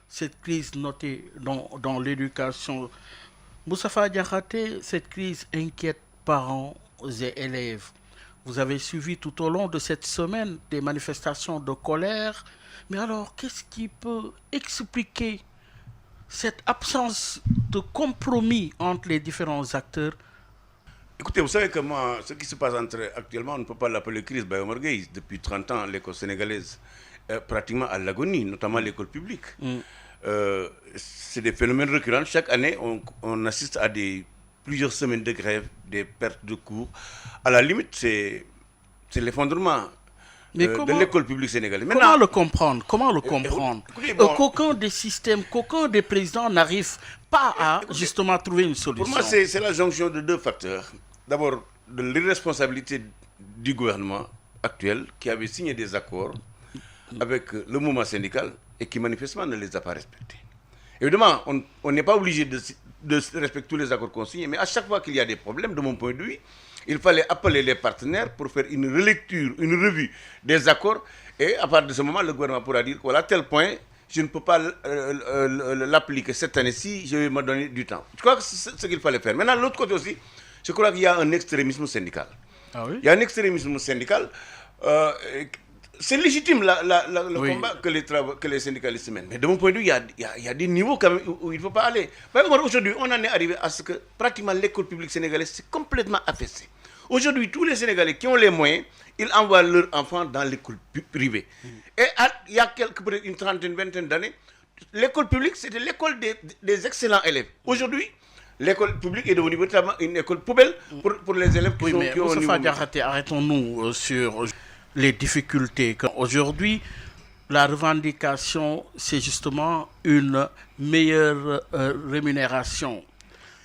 Cette crise notée dans l'éducation, Moustapha Diakhaté, cette crise inquiète parents et élèves. Vous avez suivi tout au long de cette semaine des manifestations de colère. Mais alors, qu'est-ce qui peut expliquer cette absence de compromis entre les différents acteurs? Écoutez, vous savez que moi, ce qui se passe actuellement, on ne peut pas l'appeler crise Omar Gueye. Depuis 30 ans, l'école sénégalaise est pratiquement à l'agonie, notamment l'école publique. C'est des phénomènes récurrents. Chaque année, on assiste à plusieurs semaines de grève, des pertes de cours. À la limite, c'est l'effondrement de l'école publique sénégalaise. Comment le comprendre? Comment le comprendre? Écoutez, bon, Qu'aucun des systèmes, qu'aucun des présidents n'arrive pas à justement trouver une solution. pour moi, c'est la jonction de deux facteurs. D'abord, de l'irresponsabilité du gouvernement actuel qui avait signé des accords avec le mouvement syndical et qui manifestement ne les a pas respectés. Évidemment, on n'est pas obligé de respecter tous les accords qu'on signe, mais à chaque fois qu'il y a des problèmes, de mon point de vue, il fallait appeler les partenaires pour faire une relecture, une revue des accords. Et à partir de ce moment, le gouvernement pourra dire voilà, à tel point, je ne peux pas l'appliquer cette année-ci, je vais me donner du temps. Je crois que c'est ce qu'il fallait faire. Maintenant, de l'autre côté aussi, je crois qu'il y a un extrémisme syndical. Ah oui? Il y a un extrémisme syndical. C'est légitime le combat que les syndicalistes mènent. Mais de mon point de vue, il y a des niveaux quand même où il ne faut pas aller. Par exemple, aujourd'hui, on en est arrivé à ce que pratiquement l'école publique sénégalaise s'est complètement affaissée. Aujourd'hui, tous les Sénégalais qui ont les moyens, ils envoient leurs enfants dans l'école privée. Et il y a peut-être une trentaine, vingtaine d'années, l'école publique, c'était l'école des excellents élèves. Aujourd'hui, l'école publique est devenue une école poubelle pour les élèves qui ont un niveau. Diakhaté, arrêtons-nous sur les difficultés. Aujourd'hui, la revendication, c'est justement une meilleure rémunération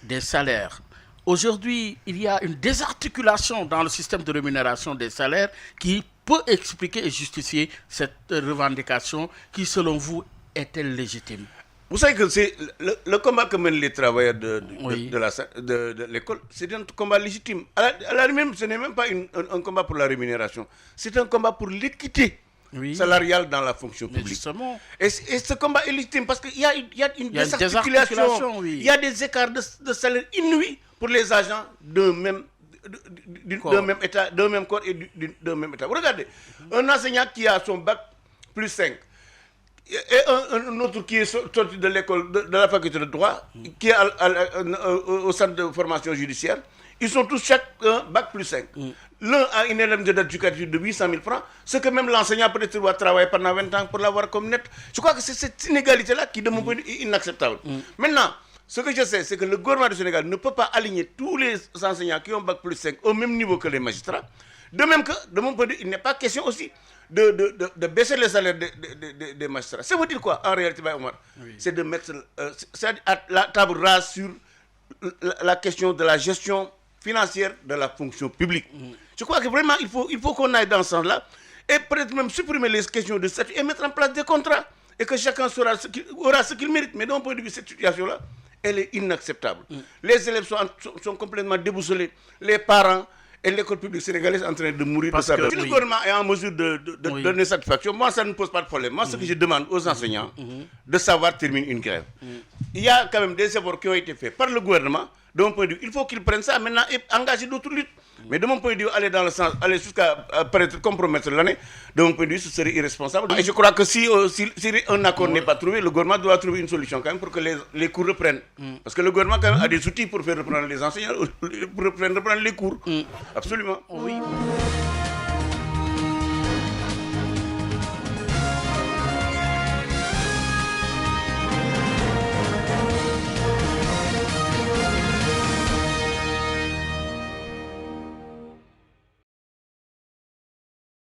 des salaires. Aujourd'hui, il y a une désarticulation dans le système de rémunération des salaires qui peut expliquer et justifier cette revendication qui, selon vous, est-elle légitime? Vous savez que c'est le combat que mènent les travailleurs de l'école, c'est un combat légitime. Même, ce n'est même pas un combat pour la rémunération, c'est un combat pour l'équité salariale dans la fonction publique. Justement. Et ce combat est légitime parce qu'il y a une désarticulation, il y a des écarts de salaire inouïs pour les agents d'un même état, d'un même corps et d'un même état. Vous regardez, un enseignant qui a son bac plus 5, et un autre qui est sorti de l'école, de la faculté de droit, qui est au centre de formation judiciaire, ils sont tous chacun bac plus 5. L'un a une indemnité d'éducatif de 800 000 francs, ce que même l'enseignant peut-être doit travailler pendant 20 ans pour l'avoir comme net. Je crois que c'est cette inégalité-là qui, de mon point de vue, est inacceptable. Maintenant, ce que je sais, c'est que le gouvernement du Sénégal ne peut pas aligner tous les enseignants qui ont bac plus 5 au même niveau que les magistrats. De même que, de mon point de vue, il n'est pas question aussi de baisser les salaires des magistrats. Ça veut dire quoi, en réalité, Omar? C'est de mettre la table rase sur la question de la gestion financière de la fonction publique. Je crois que vraiment, il faut qu'on aille dans ce sens-là et peut-être même supprimer les questions de statut et mettre en place des contrats et que chacun aura ce qu'il mérite. Mais d'un point de vue, cette situation-là, elle est inacceptable. Les élèves sont complètement déboussolés. Les parents et l'école publique sénégalaise est en train de mourir de sa Si le gouvernement est en mesure de donner satisfaction, moi, ça ne me pose pas de problème. Moi, ce que je demande aux enseignants, de savoir terminer une grève. Il y a quand même des efforts qui ont été faits par le gouvernement. De mon point de vue, il faut qu'ils prennent ça maintenant et engager d'autres luttes. Mais de mon point de vue, aller dans le sens, aller jusqu'à compromettre l'année, de mon point de vue, ce serait irresponsable. Et je crois que si un accord n'est pas trouvé, le gouvernement doit trouver une solution quand même pour que les cours reprennent. Parce que le gouvernement quand même a des outils pour faire reprendre les enseignants, pour reprendre les cours. Absolument. Oui.